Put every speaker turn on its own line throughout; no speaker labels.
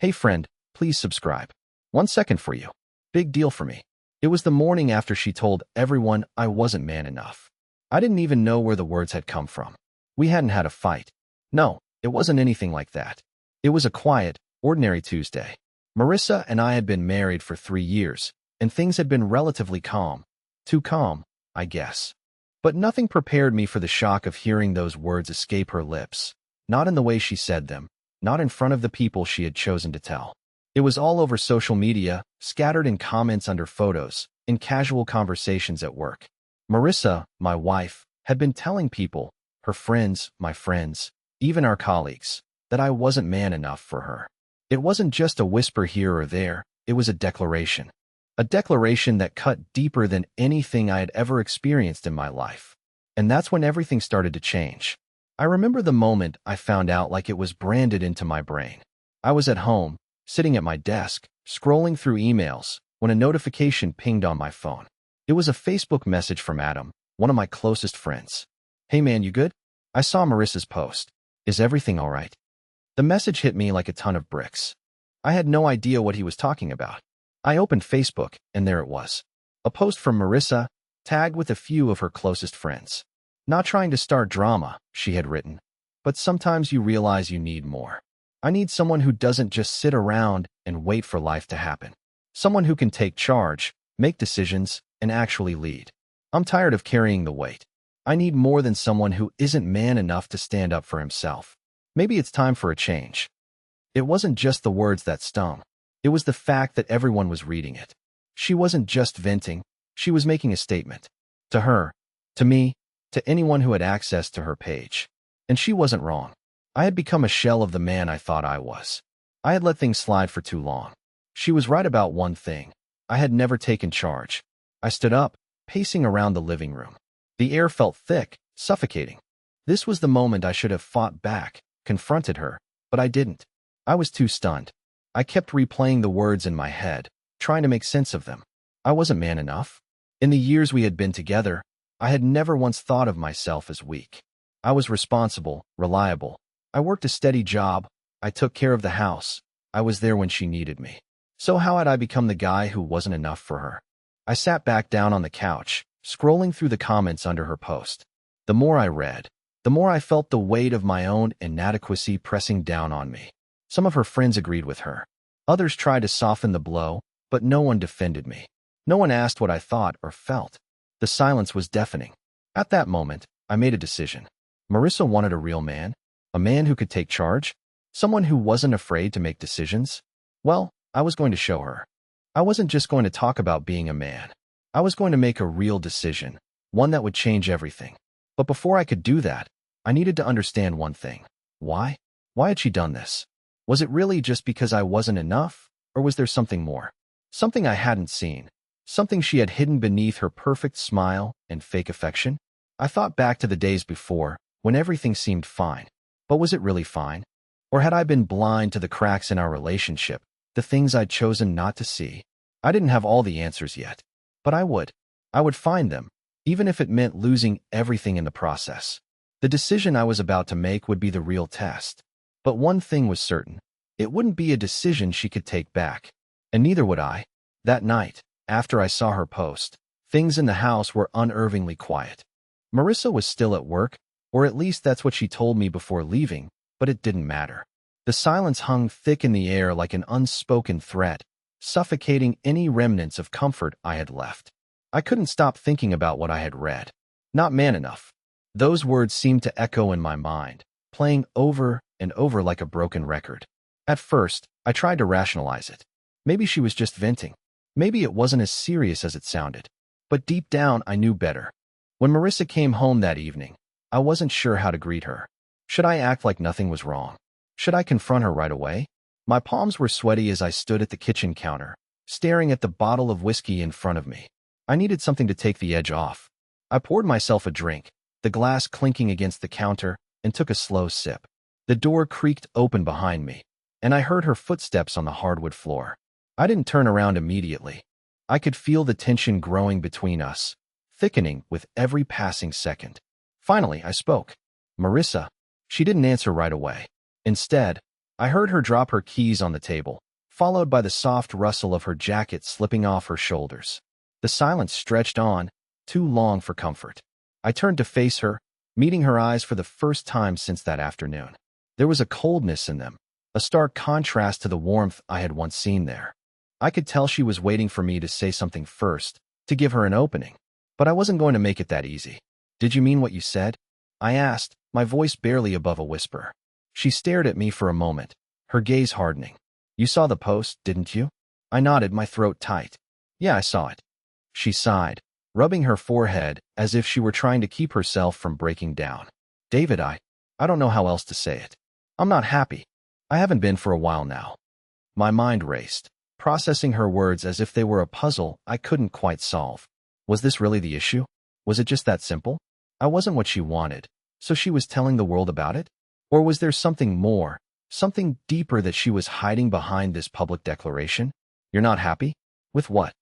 Hey friend, please subscribe. 1 second for you. Big deal for me. It was the morning after she told everyone I wasn't man enough. I didn't even know where the words had come from. We hadn't had a fight. No, it wasn't anything like that. It was a quiet, ordinary Tuesday. Marissa and I had been married for 3 years, and things had been relatively calm. Too calm, I guess. But nothing prepared me for the shock of hearing those words escape her lips. Not in the way she said them. Not in front of the people she had chosen to tell. It was all over social media, scattered in comments under photos, in casual conversations at work. Marissa, my wife, had been telling people, her friends, my friends, even our colleagues, that I wasn't man enough for her. It wasn't just a whisper here or there, it was a declaration. A declaration that cut deeper than anything I had ever experienced in my life. And that's when everything started to change. I remember the moment I found out like it was branded into my brain. I was at home, sitting at my desk, scrolling through emails, when a notification pinged on my phone. It was a Facebook message from Adam, one of my closest friends. Hey man, you good? I saw Marissa's post. Is everything all right? The message hit me like a ton of bricks. I had no idea what he was talking about. I opened Facebook, and there it was. A post from Marissa, tagged with a few of her closest friends. Not trying to start drama, she had written. But sometimes you realize you need more. I need someone who doesn't just sit around and wait for life to happen. Someone who can take charge, make decisions, and actually lead. I'm tired of carrying the weight. I need more than someone who isn't man enough to stand up for himself. Maybe it's time for a change. It wasn't just the words that stung. It was the fact that everyone was reading it. She wasn't just venting, she was making a statement. To her, to me, to anyone who had access to her page. And she wasn't wrong. I had become a shell of the man I thought I was. I had let things slide for too long. She was right about one thing. I had never taken charge. I stood up, pacing around the living room. The air felt thick, suffocating. This was the moment I should have fought back, confronted her, but I didn't. I was too stunned. I kept replaying the words in my head, trying to make sense of them. I wasn't man enough. In the years we had been together, I had never once thought of myself as weak. I was responsible, reliable. I worked a steady job. I took care of the house. I was there when she needed me. So how had I become the guy who wasn't enough for her? I sat back down on the couch, scrolling through the comments under her post. The more I read, the more I felt the weight of my own inadequacy pressing down on me. Some of her friends agreed with her. Others tried to soften the blow, but no one defended me. No one asked what I thought or felt. The silence was deafening. At that moment, I made a decision. Marissa wanted a real man, a man who could take charge, someone who wasn't afraid to make decisions. Well, I was going to show her. I wasn't just going to talk about being a man. I was going to make a real decision, one that would change everything. But before I could do that, I needed to understand one thing. Why? Why had she done this? Was it really just because I wasn't enough, or was there something more? Something I hadn't seen. Something she had hidden beneath her perfect smile and fake affection? I thought back to the days before, when everything seemed fine. But was it really fine? Or had I been blind to the cracks in our relationship, the things I'd chosen not to see? I didn't have all the answers yet. But I would. I would find them, even if it meant losing everything in the process. The decision I was about to make would be the real test. But one thing was certain. It wouldn't be a decision she could take back. And neither would I. That night, after I saw her post, things in the house were unnervingly quiet. Marissa was still at work, or at least that's what she told me before leaving, but it didn't matter. The silence hung thick in the air like an unspoken threat, suffocating any remnants of comfort I had left. I couldn't stop thinking about what I had read. Not man enough. Those words seemed to echo in my mind, playing over and over like a broken record. At first, I tried to rationalize it. Maybe she was just venting. Maybe it wasn't as serious as it sounded. But deep down, I knew better. When Marissa came home that evening, I wasn't sure how to greet her. Should I act like nothing was wrong? Should I confront her right away? My palms were sweaty as I stood at the kitchen counter, staring at the bottle of whiskey in front of me. I needed something to take the edge off. I poured myself a drink, the glass clinking against the counter, and took a slow sip. The door creaked open behind me, and I heard her footsteps on the hardwood floor. I didn't turn around immediately. I could feel the tension growing between us, thickening with every passing second. Finally, I spoke. Marissa. She didn't answer right away. Instead, I heard her drop her keys on the table, followed by the soft rustle of her jacket slipping off her shoulders. The silence stretched on, too long for comfort. I turned to face her, meeting her eyes for the first time since that afternoon. There was a coldness in them, a stark contrast to the warmth I had once seen there. I could tell she was waiting for me to say something first, to give her an opening. But I wasn't going to make it that easy. Did you mean what you said? I asked, my voice barely above a whisper. She stared at me for a moment, her gaze hardening. You saw the post, didn't you? I nodded, my throat tight. Yeah, I saw it. She sighed, rubbing her forehead as if she were trying to keep herself from breaking down. David, I don't know how else to say it. I'm not happy. I haven't been for a while now. My mind raced, processing her words as if they were a puzzle I couldn't quite solve. Was this really the issue? Was it just that simple? I wasn't what she wanted, so she was telling the world about it? Or was there something more, something deeper that she was hiding behind this public declaration? You're not happy? With what?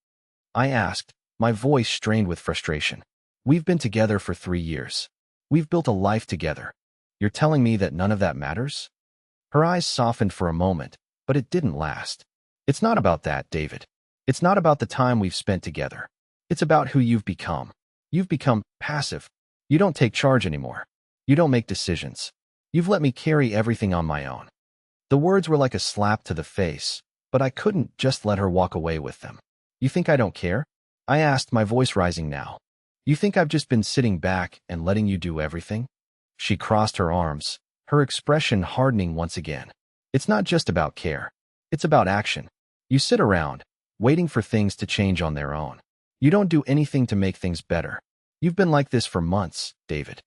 I asked, my voice strained with frustration. We've been together for 3 years. We've built a life together. You're telling me that none of that matters? Her eyes softened for a moment, but it didn't last. It's not about that, David. It's not about the time we've spent together. It's about who you've become. You've become passive. You don't take charge anymore. You don't make decisions. You've let me carry everything on my own. The words were like a slap to the face, but I couldn't just let her walk away with them. You think I don't care? I asked, my voice rising now. You think I've just been sitting back and letting you do everything? She crossed her arms, her expression hardening once again. It's not just about care. It's about action. You sit around, waiting for things to change on their own. You don't do anything to make things better. You've been like this for months, David.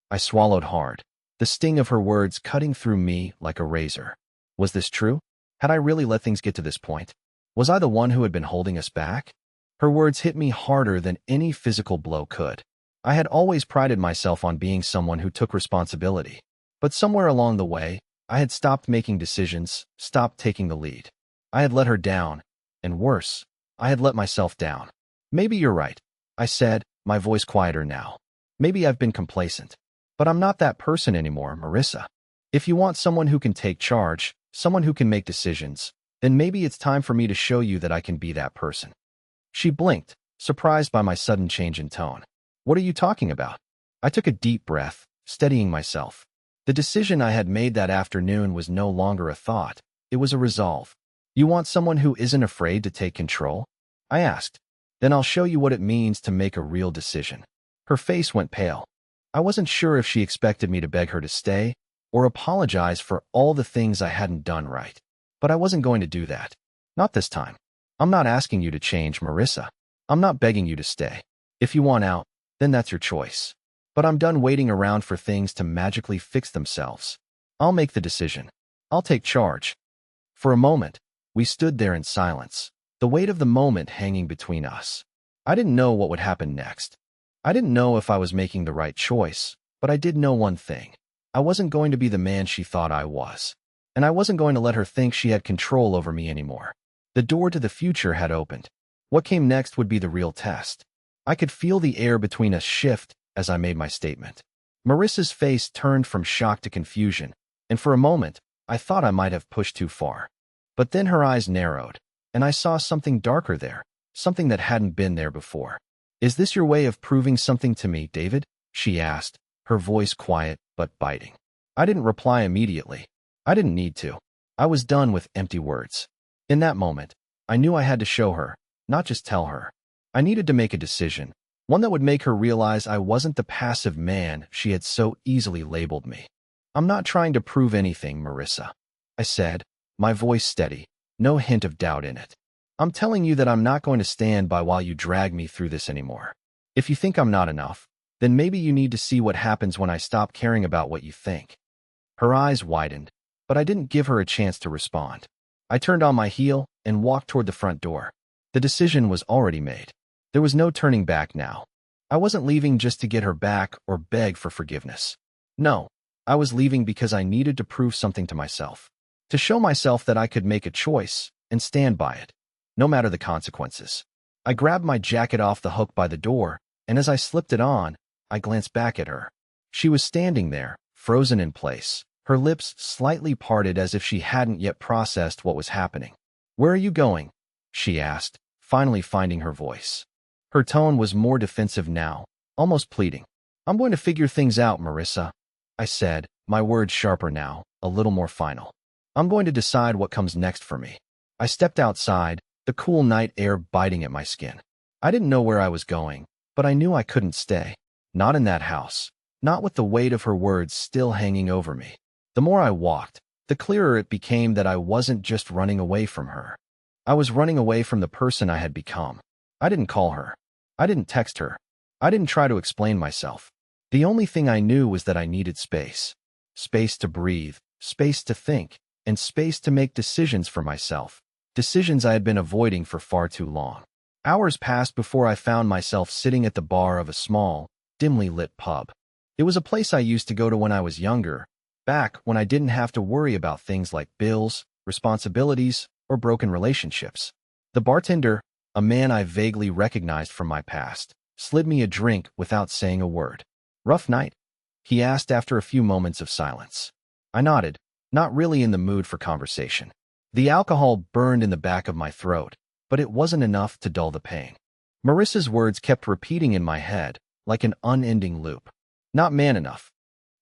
I swallowed hard, the sting of her words cutting through me like a razor. Was this true? Had I really let things get to this point? Was I the one who had been holding us back? Her words hit me harder than any physical blow could. I had always prided myself on being someone who took responsibility. But somewhere along the way, I had stopped making decisions, stopped taking the lead. I had let her down, and worse, I had let myself down. Maybe you're right, I said, my voice quieter now. Maybe I've been complacent. But I'm not that person anymore, Marissa. If you want someone who can take charge, someone who can make decisions, then maybe it's time for me to show you that I can be that person. She blinked, surprised by my sudden change in tone. What are you talking about? I took a deep breath, steadying myself. The decision I had made that afternoon was no longer a thought. It was a resolve. You want someone who isn't afraid to take control? I asked. Then I'll show you what it means to make a real decision. Her face went pale. I wasn't sure if she expected me to beg her to stay or apologize for all the things I hadn't done right. But I wasn't going to do that. Not this time. I'm not asking you to change, Marissa. I'm not begging you to stay. If you want out, then that's your choice. But I'm done waiting around for things to magically fix themselves. I'll make the decision. I'll take charge. For a moment, we stood there in silence, the weight of the moment hanging between us. I didn't know what would happen next. I didn't know if I was making the right choice, but I did know one thing. I wasn't going to be the man she thought I was. And I wasn't going to let her think she had control over me anymore. The door to the future had opened. What came next would be the real test. I could feel the air between us shift as I made my statement. Marissa's face turned from shock to confusion, and for a moment, I thought I might have pushed too far. But then her eyes narrowed, and I saw something darker there, something that hadn't been there before. Is this your way of proving something to me, David? She asked, her voice quiet but biting. I didn't reply immediately. I didn't need to. I was done with empty words. In that moment, I knew I had to show her, not just tell her. I needed to make a decision, one that would make her realize I wasn't the passive man she had so easily labeled me. I'm not trying to prove anything, Marissa, I said, my voice steady, no hint of doubt in it. I'm telling you that I'm not going to stand by while you drag me through this anymore. If you think I'm not enough, then maybe you need to see what happens when I stop caring about what you think. Her eyes widened, but I didn't give her a chance to respond. I turned on my heel and walked toward the front door. The decision was already made. There was no turning back now. I wasn't leaving just to get her back or beg for forgiveness. No, I was leaving because I needed to prove something to myself. To show myself that I could make a choice and stand by it, no matter the consequences. I grabbed my jacket off the hook by the door, and as I slipped it on, I glanced back at her. She was standing there, frozen in place, Her lips slightly parted as if she hadn't yet processed what was happening. "Where are you going?" she asked, finally finding her voice. Her tone was more defensive now, almost pleading. "I'm going to figure things out, Marissa," I said, my words sharper now, a little more final. "I'm going to decide what comes next for me." I stepped outside, the cool night air biting at my skin. I didn't know where I was going, but I knew I couldn't stay. Not in that house. Not with the weight of her words still hanging over me. The more I walked, the clearer it became that I wasn't just running away from her. I was running away from the person I had become. I didn't call her. I didn't text her. I didn't try to explain myself. The only thing I knew was that I needed space. Space to breathe, space to think, and space to make decisions for myself. Decisions I had been avoiding for far too long. Hours passed before I found myself sitting at the bar of a small, dimly lit pub. It was a place I used to go to when I was younger, back when I didn't have to worry about things like bills, responsibilities, or broken relationships. The bartender, a man I vaguely recognized from my past, slid me a drink without saying a word. "Rough night?" he asked after a few moments of silence. I nodded, not really in the mood for conversation. The alcohol burned in the back of my throat, but it wasn't enough to dull the pain. Marissa's words kept repeating in my head, like an unending loop. "Not man enough."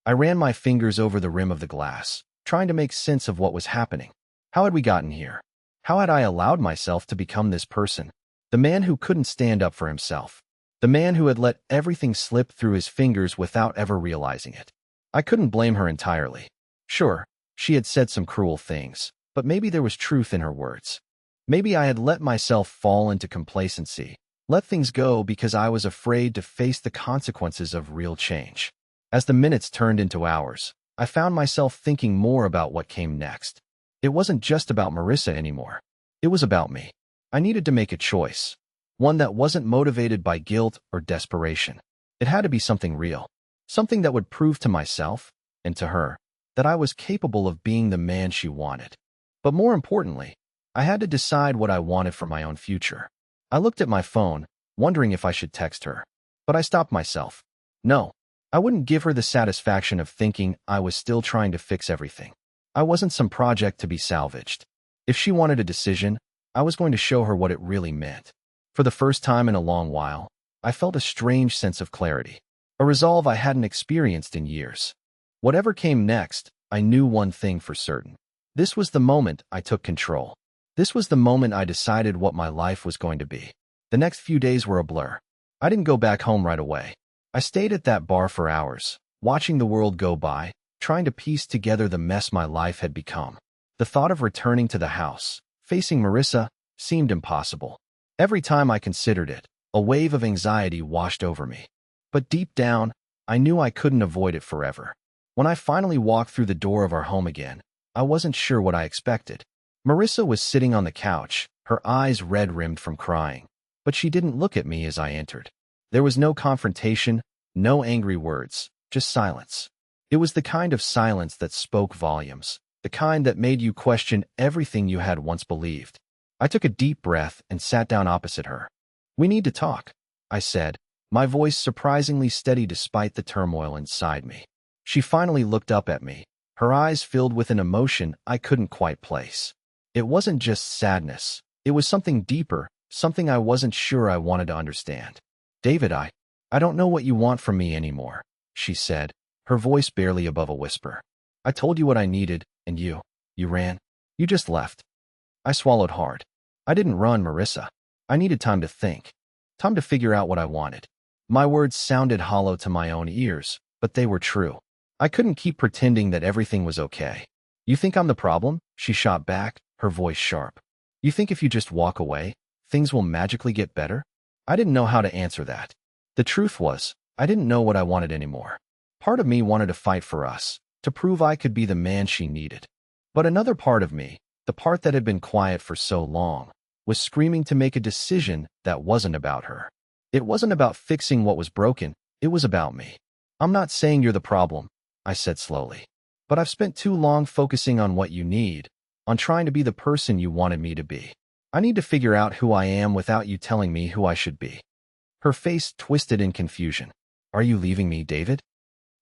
I ran my fingers over the rim of the glass, trying to make sense of what was happening. How had we gotten here? How had I allowed myself to become this person? The man who couldn't stand up for himself. The man who had let everything slip through his fingers without ever realizing it. I couldn't blame her entirely. Sure, she had said some cruel things, but maybe there was truth in her words. Maybe I had let myself fall into complacency, let things go because I was afraid to face the consequences of real change. As the minutes turned into hours, I found myself thinking more about what came next. It wasn't just about Marissa anymore. It was about me. I needed to make a choice, one that wasn't motivated by guilt or desperation. It had to be something real, something that would prove to myself, and to her, that I was capable of being the man she wanted. But more importantly, I had to decide what I wanted for my own future. I looked at my phone, wondering if I should text her. But I stopped myself. No, I wouldn't give her the satisfaction of thinking I was still trying to fix everything. I wasn't some project to be salvaged. If she wanted a decision, I was going to show her what it really meant. For the first time in a long while, I felt a strange sense of clarity, a resolve I hadn't experienced in years. Whatever came next, I knew one thing for certain. This was the moment I took control. This was the moment I decided what my life was going to be. The next few days were a blur. I didn't go back home right away. I stayed at that bar for hours, watching the world go by, trying to piece together the mess my life had become. The thought of returning to the house, facing Marissa, seemed impossible. Every time I considered it, a wave of anxiety washed over me. But deep down, I knew I couldn't avoid it forever. When I finally walked through the door of our home again, I wasn't sure what I expected. Marissa was sitting on the couch, her eyes red-rimmed from crying, but she didn't look at me as I entered. There was no confrontation, no angry words, just silence. It was the kind of silence that spoke volumes, the kind that made you question everything you had once believed. I took a deep breath and sat down opposite her. "We need to talk," I said, my voice surprisingly steady despite the turmoil inside me. She finally looked up at me, her eyes filled with an emotion I couldn't quite place. It wasn't just sadness. It was something deeper, something I wasn't sure I wanted to understand. "David, I don't know what you want from me anymore," she said, her voice barely above a whisper. "I told you what I needed, and you ran. You just left." I swallowed hard. I didn't run, Marissa. I needed time to think, time to figure out what I wanted. My words sounded hollow to my own ears, but they were true. I couldn't keep pretending that everything was okay. "You think I'm the problem?" she shot back, her voice sharp. "You think if you just walk away, things will magically get better?" I didn't know how to answer that. The truth was, I didn't know what I wanted anymore. Part of me wanted to fight for us, to prove I could be the man she needed. But another part of me, the part that had been quiet for so long, was screaming to make a decision that wasn't about her. It wasn't about fixing what was broken, it was about me. "I'm not saying you're the problem," I said slowly. "But I've spent too long focusing on what you need, on trying to be the person you wanted me to be. I need to figure out who I am without you telling me who I should be." Her face twisted in confusion. "Are you leaving me, David?"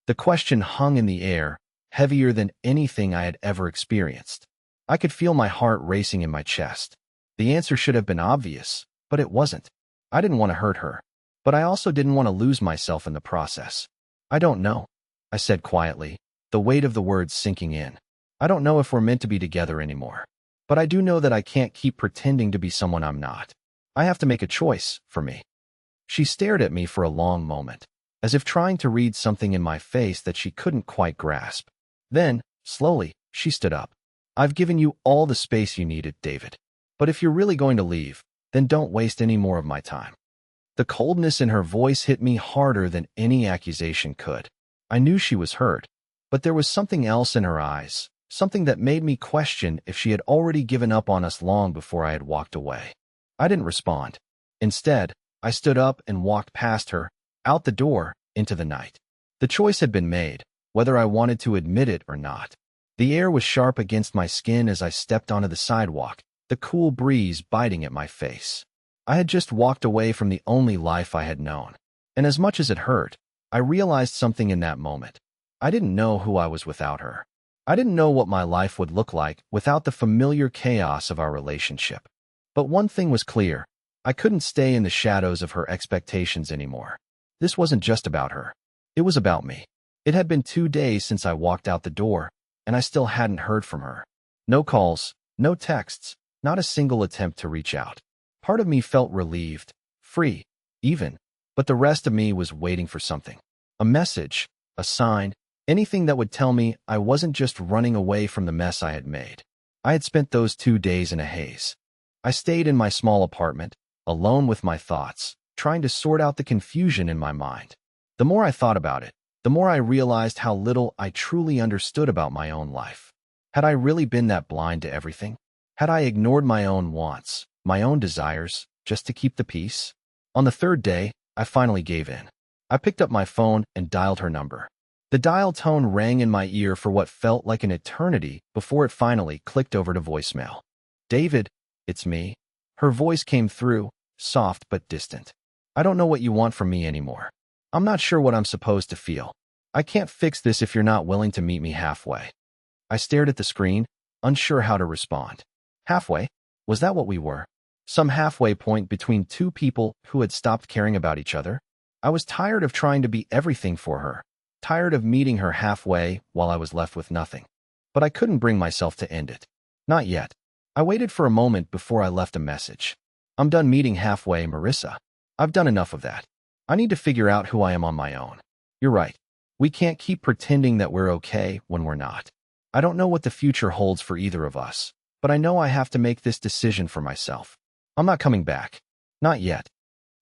The question hung in the air, heavier than anything I had ever experienced. I could feel my heart racing in my chest. The answer should have been obvious, but it wasn't. I didn't want to hurt her, but I also didn't want to lose myself in the process. I don't know, I said quietly, the weight of the words sinking in. I don't know if we're meant to be together anymore, but I do know that I can't keep pretending to be someone I'm not. I have to make a choice for me. She stared at me for a long moment, as if trying to read something in my face that she couldn't quite grasp. Then, slowly, she stood up. I've given you all the space you needed, David. But if you're really going to leave, then don't waste any more of my time. The coldness in her voice hit me harder than any accusation could. I knew she was hurt, but there was something else in her eyes, something that made me question if she had already given up on us long before I had walked away. I didn't respond. Instead, I stood up and walked past her, out the door, into the night. The choice had been made, whether I wanted to admit it or not. The air was sharp against my skin as I stepped onto the sidewalk, the cool breeze biting at my face. I had just walked away from the only life I had known, and as much as it hurt, I realized something in that moment. I didn't know who I was without her. I didn't know what my life would look like without the familiar chaos of our relationship. But one thing was clear. I couldn't stay in the shadows of her expectations anymore. This wasn't just about her. It was about me. It had been 2 days since I walked out the door, and I still hadn't heard from her. No calls, no texts, not a single attempt to reach out. Part of me felt relieved, free, even, but the rest of me was waiting for something. A message, a sign, anything that would tell me I wasn't just running away from the mess I had made. I had spent those 2 days in a haze. I stayed in my small apartment, alone with my thoughts, trying to sort out the confusion in my mind. The more I thought about it, the more I realized how little I truly understood about my own life. Had I really been that blind to everything? Had I ignored my own wants, my own desires, just to keep the peace? On the 3rd day, I finally gave in. I picked up my phone and dialed her number. The dial tone rang in my ear for what felt like an eternity before it finally clicked over to voicemail. David, it's me. Her voice came through, soft but distant. I don't know what you want from me anymore. I'm not sure what I'm supposed to feel. I can't fix this if you're not willing to meet me halfway. I stared at the screen, unsure how to respond. Halfway? Was that what we were? Some halfway point between two people who had stopped caring about each other? I was tired of trying to be everything for her, tired of meeting her halfway while I was left with nothing. But I couldn't bring myself to end it. Not yet. I waited for a moment before I left a message. I'm done meeting halfway, Marissa. I've done enough of that. I need to figure out who I am on my own. You're right. We can't keep pretending that we're okay when we're not. I don't know what the future holds for either of us, but I know I have to make this decision for myself. I'm not coming back. Not yet.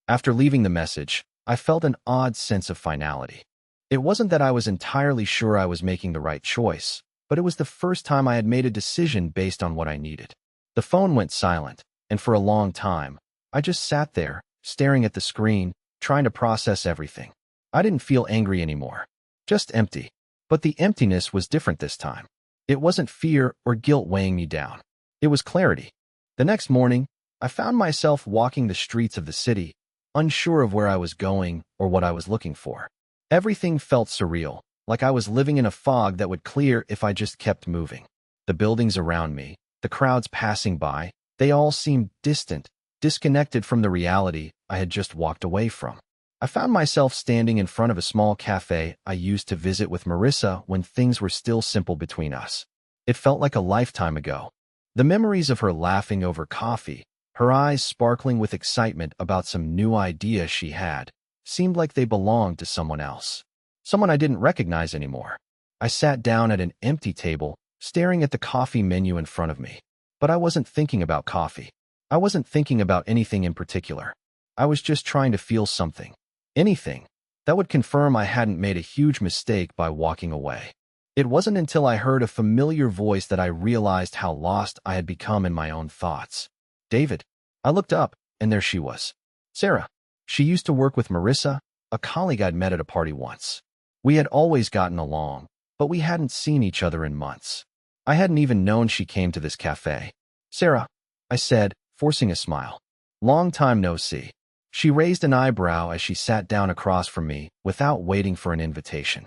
After leaving the message, I felt an odd sense of finality. It wasn't that I was entirely sure I was making the right choice, but it was the first time I had made a decision based on what I needed. The phone went silent, and for a long time, I just sat there, staring at the screen, trying to process everything. I didn't feel angry anymore, just empty. But the emptiness was different this time. It wasn't fear or guilt weighing me down. It was clarity. The next morning, I found myself walking the streets of the city, unsure of where I was going or what I was looking for. Everything felt surreal, like I was living in a fog that would clear if I just kept moving. The buildings around me, the crowds passing by, they all seemed distant, disconnected from the reality I had just walked away from. I found myself standing in front of a small cafe I used to visit with Marissa when things were still simple between us. It felt like a lifetime ago. The memories of her laughing over coffee, her eyes sparkling with excitement about some new idea she had, seemed like they belonged to someone else. Someone I didn't recognize anymore. I sat down at an empty table, staring at the coffee menu in front of me. But I wasn't thinking about coffee. I wasn't thinking about anything in particular. I was just trying to feel something. Anything that would confirm I hadn't made a huge mistake by walking away. It wasn't until I heard a familiar voice that I realized how lost I had become in my own thoughts. David. I looked up, and there she was. Sarah. She used to work with Marissa, a colleague I'd met at a party once. We had always gotten along, but we hadn't seen each other in months. I hadn't even known she came to this cafe. Sarah, I said, forcing a smile. Long time no see. She raised an eyebrow as she sat down across from me without waiting for an invitation.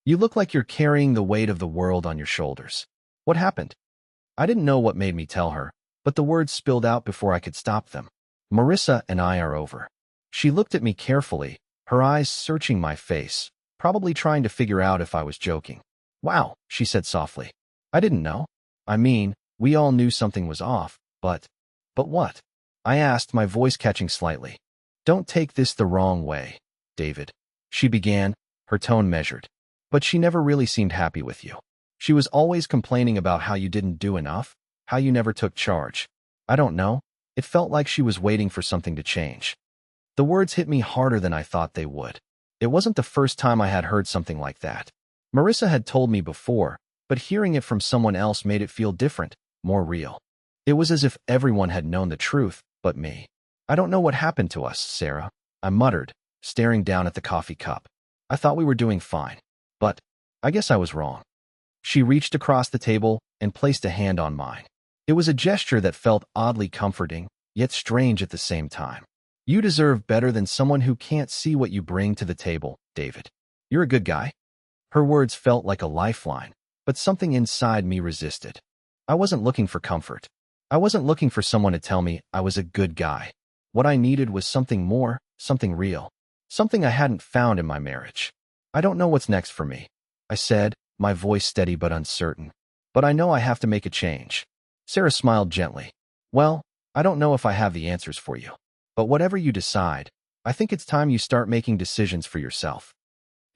You look like you're carrying the weight of the world on your shoulders. What happened? I didn't know what made me tell her, but the words spilled out before I could stop them. Marissa and I are over. She looked at me carefully, her eyes searching my face, probably trying to figure out if I was joking. Wow, she said softly. I didn't know. I mean, we all knew something was off, but what? I asked, my voice catching slightly. Don't take this the wrong way, David. She began, her tone measured. But she never really seemed happy with you. She was always complaining about how you didn't do enough, how you never took charge. I don't know. It felt like she was waiting for something to change. The words hit me harder than I thought they would. It wasn't the first time I had heard something like that. Marissa had told me before, but hearing it from someone else made it feel different, more real. It was as if everyone had known the truth, but me. I don't know what happened to us, Sarah, I muttered, staring down at the coffee cup. I thought we were doing fine. But I guess I was wrong. She reached across the table and placed a hand on mine. It was a gesture that felt oddly comforting, yet strange at the same time. You deserve better than someone who can't see what you bring to the table, David. You're a good guy. Her words felt like a lifeline, but something inside me resisted. I wasn't looking for comfort. I wasn't looking for someone to tell me I was a good guy. What I needed was something more, something real, something I hadn't found in my marriage. I don't know what's next for me, I said, my voice steady but uncertain. But I know I have to make a change. Sarah smiled gently. Well, I don't know if I have the answers for you. But whatever you decide, I think it's time you start making decisions for yourself.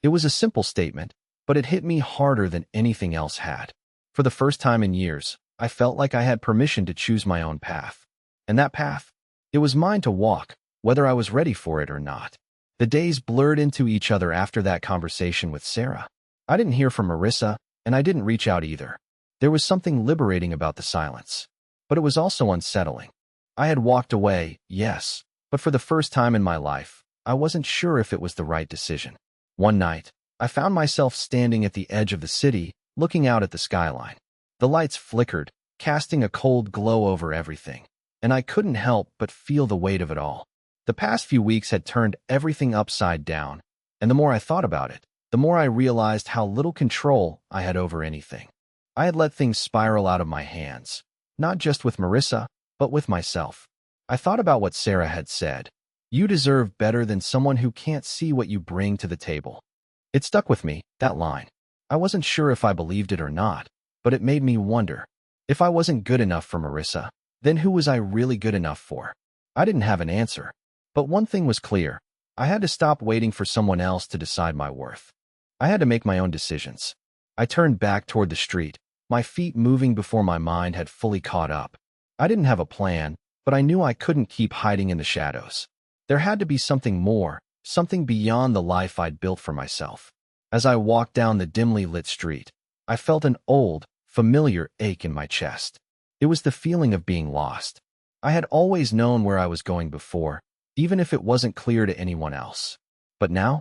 It was a simple statement, but it hit me harder than anything else had. For the first time in years, I felt like I had permission to choose my own path. And that path, it was mine to walk, whether I was ready for it or not. The days blurred into each other after that conversation with Sarah. I didn't hear from Marissa, and I didn't reach out either. There was something liberating about the silence. But it was also unsettling. I had walked away, yes, but for the first time in my life, I wasn't sure if it was the right decision. One night, I found myself standing at the edge of the city, looking out at the skyline. The lights flickered, casting a cold glow over everything, and I couldn't help but feel the weight of it all. The past few weeks had turned everything upside down, and the more I thought about it, the more I realized how little control I had over anything. I had let things spiral out of my hands, not just with Marissa, but with myself. I thought about what Sarah had said. You deserve better than someone who can't see what you bring to the table. It stuck with me, that line. I wasn't sure if I believed it or not, but it made me wonder. If I wasn't good enough for Marissa, then who was I really good enough for? I didn't have an answer. But one thing was clear. I had to stop waiting for someone else to decide my worth. I had to make my own decisions. I turned back toward the street, my feet moving before my mind had fully caught up. I didn't have a plan, but I knew I couldn't keep hiding in the shadows. There had to be something more, something beyond the life I'd built for myself. As I walked down the dimly lit street, I felt an old, familiar ache in my chest. It was the feeling of being lost. I had always known where I was going before, even if it wasn't clear to anyone else. But now,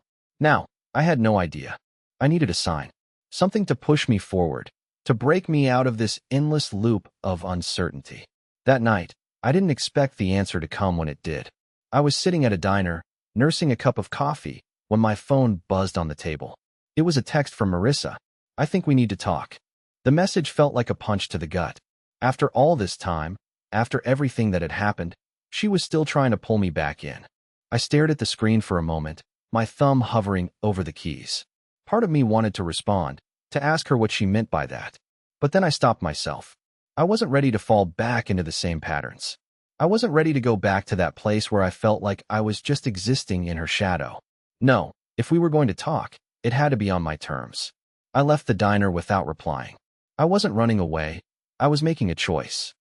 I had no idea. I needed a sign, something to push me forward, to break me out of this endless loop of uncertainty. That night, I didn't expect the answer to come when it did. I was sitting at a diner, nursing a cup of coffee, when my phone buzzed on the table. It was a text from Marissa. I think we need to talk. The message felt like a punch to the gut. After all this time, after everything that had happened, she was still trying to pull me back in. I stared at the screen for a moment, my thumb hovering over the keys. Part of me wanted to respond, to ask her what she meant by that. But then I stopped myself. I wasn't ready to fall back into the same patterns. I wasn't ready to go back to that place where I felt like I was just existing in her shadow. No, if we were going to talk, it had to be on my terms. I left the diner without replying. I wasn't running away. I was making a choice.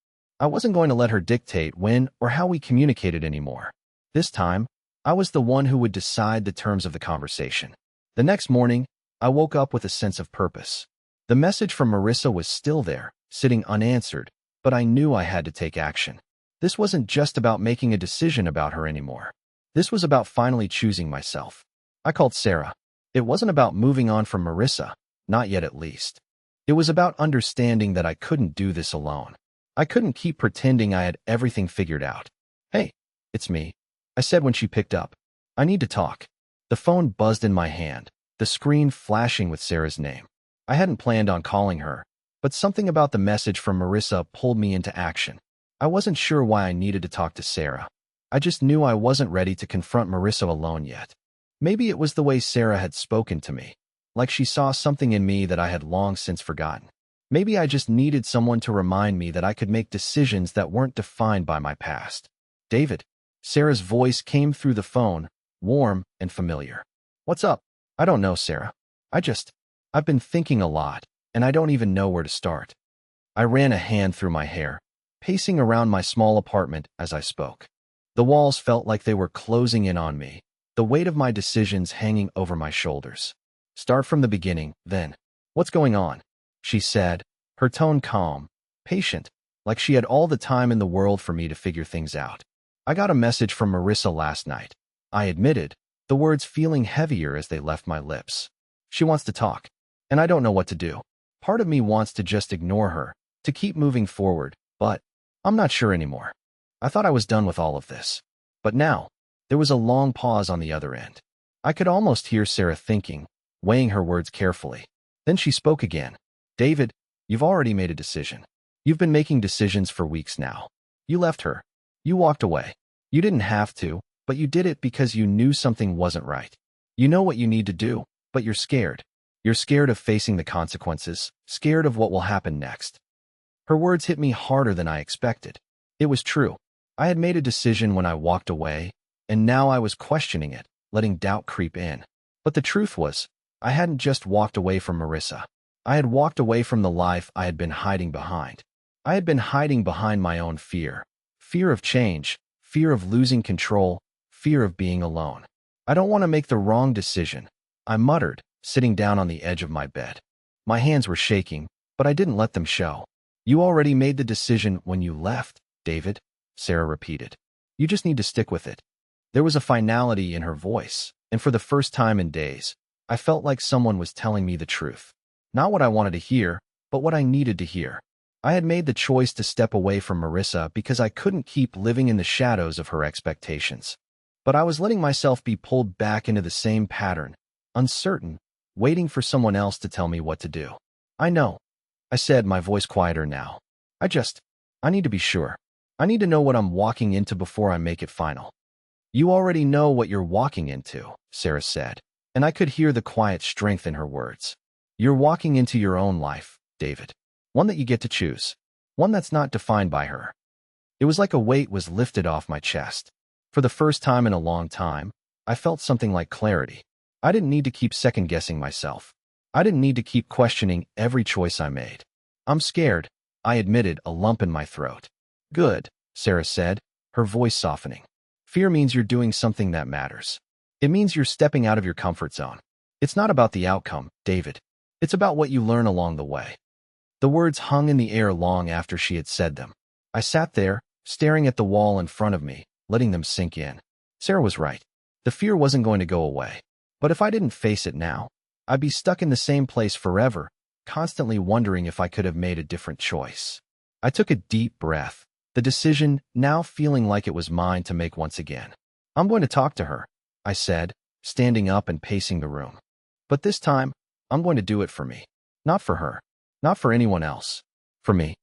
I wasn't going to let her dictate when or how we communicated anymore. This time, I was the one who would decide the terms of the conversation. The next morning, I woke up with a sense of purpose. The message from Marissa was still there, sitting unanswered, but I knew I had to take action. This wasn't just about making a decision about her anymore. This was about finally choosing myself. I called Sarah. It wasn't about moving on from Marissa, not yet at least. It was about understanding that I couldn't do this alone. I couldn't keep pretending I had everything figured out. Hey, it's me, I said when she picked up. I need to talk. The phone buzzed in my hand, the screen flashing with Sarah's name. I hadn't planned on calling her, but something about the message from Marissa pulled me into action. I wasn't sure why I needed to talk to Sarah. I just knew I wasn't ready to confront Marissa alone yet. Maybe it was the way Sarah had spoken to me, like she saw something in me that I had long since forgotten. Maybe I just needed someone to remind me that I could make decisions that weren't defined by my past. David. Sarah's voice came through the phone, warm and familiar. What's up? I don't know, Sarah. I've been thinking a lot, and I don't even know where to start. I ran a hand through my hair, pacing around my small apartment as I spoke. The walls felt like they were closing in on me, the weight of my decisions hanging over my shoulders. Start from the beginning, then. What's going on? She said, her tone calm, patient, like she had all the time in the world for me to figure things out. I got a message from Marissa last night. I admitted, the words feeling heavier as they left my lips. She wants to talk, and I don't know what to do. Part of me wants to just ignore her, to keep moving forward, but I'm not sure anymore. I thought I was done with all of this. But now, there was a long pause on the other end. I could almost hear Sarah thinking, weighing her words carefully. Then she spoke again. David, you've already made a decision. You've been making decisions for weeks now. You left her. You walked away. You didn't have to, but you did it because you knew something wasn't right. You know what you need to do, but you're scared. You're scared of facing the consequences, scared of what will happen next. Her words hit me harder than I expected. It was true. I had made a decision when I walked away, and now I was questioning it, letting doubt creep in. But the truth was, I hadn't just walked away from Marissa. I had walked away from the life I had been hiding behind. I had been hiding behind my own fear. Fear of change, fear of losing control, fear of being alone. I don't want to make the wrong decision, I muttered, sitting down on the edge of my bed. My hands were shaking, but I didn't let them show. You already made the decision when you left, David, Sarah repeated. You just need to stick with it. There was a finality in her voice, and for the first time in days, I felt like someone was telling me the truth. Not what I wanted to hear, but what I needed to hear. I had made the choice to step away from Marissa because I couldn't keep living in the shadows of her expectations. But I was letting myself be pulled back into the same pattern, uncertain, waiting for someone else to tell me what to do. I know, I said, my voice quieter now. I need to be sure. I need to know what I'm walking into before I make it final. You already know what you're walking into, Sarah said, and I could hear the quiet strength in her words. You're walking into your own life, David. One that you get to choose. One that's not defined by her. It was like a weight was lifted off my chest. For the first time in a long time, I felt something like clarity. I didn't need to keep second-guessing myself. I didn't need to keep questioning every choice I made. I'm scared, I admitted, a lump in my throat. Good, Sarah said, her voice softening. Fear means you're doing something that matters. It means you're stepping out of your comfort zone. It's not about the outcome, David. It's about what you learn along the way. The words hung in the air long after she had said them. I sat there, staring at the wall in front of me, letting them sink in. Sarah was right. The fear wasn't going to go away. But if I didn't face it now, I'd be stuck in the same place forever, constantly wondering if I could have made a different choice. I took a deep breath, the decision now feeling like it was mine to make once again. I'm going to talk to her, I said, standing up and pacing the room. But this time, I'm going to do it for me. Not for her. Not for anyone else. For me.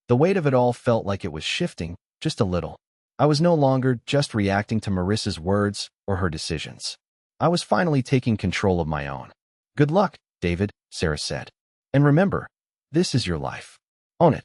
The weight of it all felt like it was shifting, just a little. I was no longer just reacting to Marissa's words or her decisions. I was finally taking control of my own. Good luck, David, Sarah said. And remember, this is your life. Own it.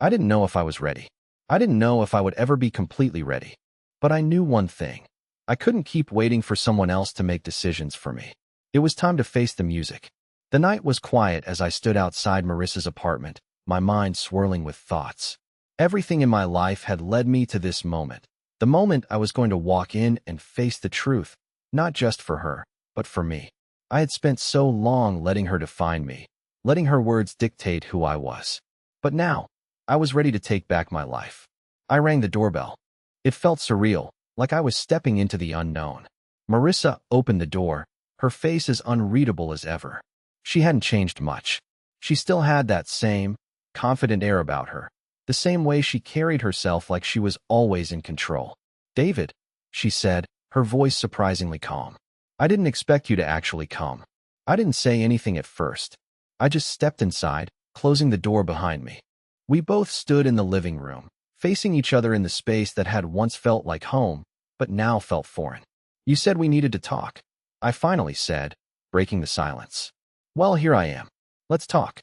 I didn't know if I was ready. I didn't know if I would ever be completely ready. But I knew one thing. I couldn't keep waiting for someone else to make decisions for me. It was time to face the music. The night was quiet as I stood outside Marissa's apartment, my mind swirling with thoughts. Everything in my life had led me to this moment. The moment I was going to walk in and face the truth, not just for her, but for me. I had spent so long letting her define me, letting her words dictate who I was. But now, I was ready to take back my life. I rang the doorbell. It felt surreal, like I was stepping into the unknown. Marissa opened the door, her face as unreadable as ever. She hadn't changed much. She still had that same, confident air about her, the same way she carried herself like she was always in control. David, she said, her voice surprisingly calm. I didn't expect you to actually come. I didn't say anything at first. I just stepped inside, closing the door behind me. We both stood in the living room, facing each other in the space that had once felt like home, but now felt foreign. You said we needed to talk, I finally said, breaking the silence. Well, here I am. Let's talk.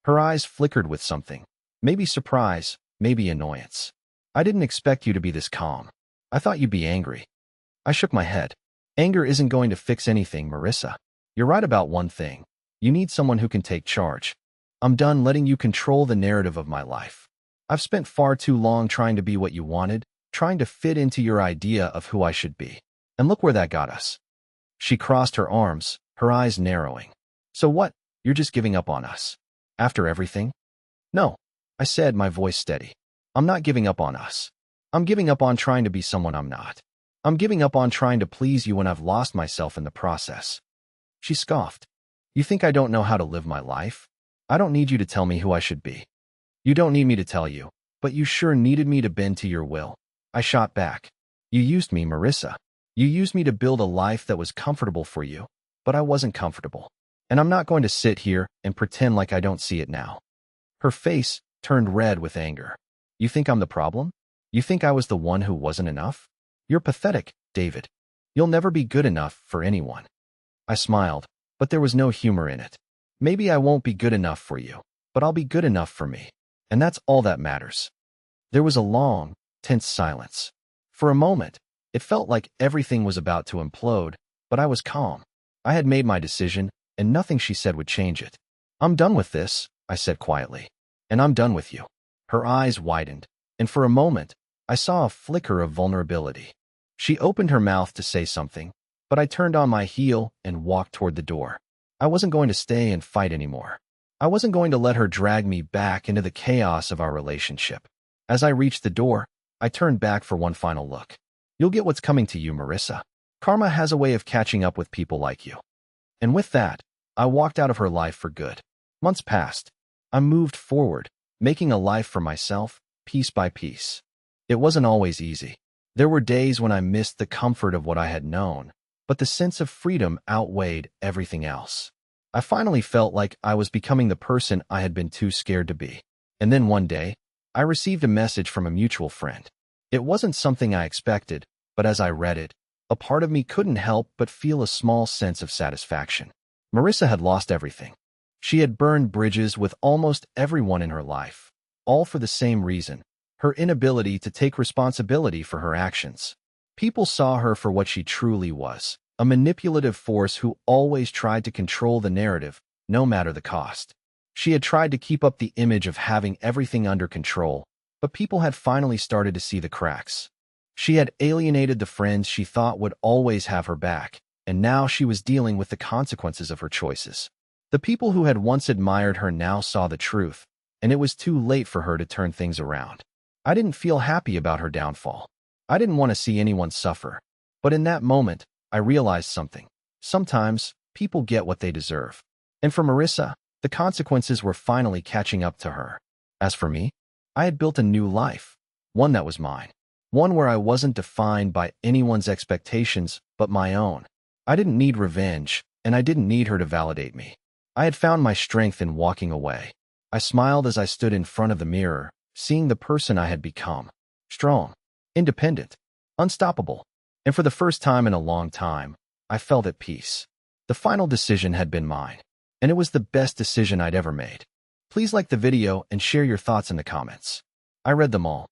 Her eyes flickered with something. Maybe surprise, maybe annoyance. I didn't expect you to be this calm. I thought you'd be angry. I shook my head. Anger isn't going to fix anything, Marissa. You're right about one thing. You need someone who can take charge. I'm done letting you control the narrative of my life. I've spent far too long trying to be what you wanted, trying to fit into your idea of who I should be. And look where that got us. She crossed her arms, her eyes narrowing. So what? You're just giving up on us? After everything? No, I said, my voice steady. I'm not giving up on us. I'm giving up on trying to be someone I'm not. I'm giving up on trying to please you when I've lost myself in the process. She scoffed. You think I don't know how to live my life? I don't need you to tell me who I should be. You don't need me to tell you, but you sure needed me to bend to your will. I shot back. You used me, Marissa. You used me to build a life that was comfortable for you, but I wasn't comfortable. And I'm not going to sit here and pretend like I don't see it now. Her face turned red with anger. You think I'm the problem? You think I was the one who wasn't enough? You're pathetic, David. You'll never be good enough for anyone. I smiled, but there was no humor in it. Maybe I won't be good enough for you, but I'll be good enough for me. And that's all that matters. There was a long, tense silence. For a moment, it felt like everything was about to implode, but I was calm. I had made my decision, and nothing she said would change it. I'm done with this, I said quietly. And I'm done with you. Her eyes widened, and for a moment, I saw a flicker of vulnerability. She opened her mouth to say something, but I turned on my heel and walked toward the door. I wasn't going to stay and fight anymore. I wasn't going to let her drag me back into the chaos of our relationship. As I reached the door, I turned back for one final look. You'll get what's coming to you, Marissa. Karma has a way of catching up with people like you. And with that, I walked out of her life for good. Months passed. I moved forward, making a life for myself, piece by piece. It wasn't always easy. There were days when I missed the comfort of what I had known, but the sense of freedom outweighed everything else. I finally felt like I was becoming the person I had been too scared to be. And then one day, I received a message from a mutual friend. It wasn't something I expected, but as I read it, a part of me couldn't help but feel a small sense of satisfaction. Marissa had lost everything. She had burned bridges with almost everyone in her life, all for the same reason: her inability to take responsibility for her actions. People saw her for what she truly was, a manipulative force who always tried to control the narrative, no matter the cost. She had tried to keep up the image of having everything under control, but people had finally started to see the cracks. She had alienated the friends she thought would always have her back, and now she was dealing with the consequences of her choices. The people who had once admired her now saw the truth, and it was too late for her to turn things around. I didn't feel happy about her downfall. I didn't want to see anyone suffer. But in that moment, I realized something. Sometimes, people get what they deserve. And for Marissa, the consequences were finally catching up to her. As for me, I had built a new life, one that was mine. One where I wasn't defined by anyone's expectations but my own. I didn't need revenge, and I didn't need her to validate me. I had found my strength in walking away. I smiled as I stood in front of the mirror, seeing the person I had become. Strong, independent, unstoppable. And for the first time in a long time, I felt at peace. The final decision had been mine, and it was the best decision I'd ever made. Please like the video and share your thoughts in the comments. I read them all,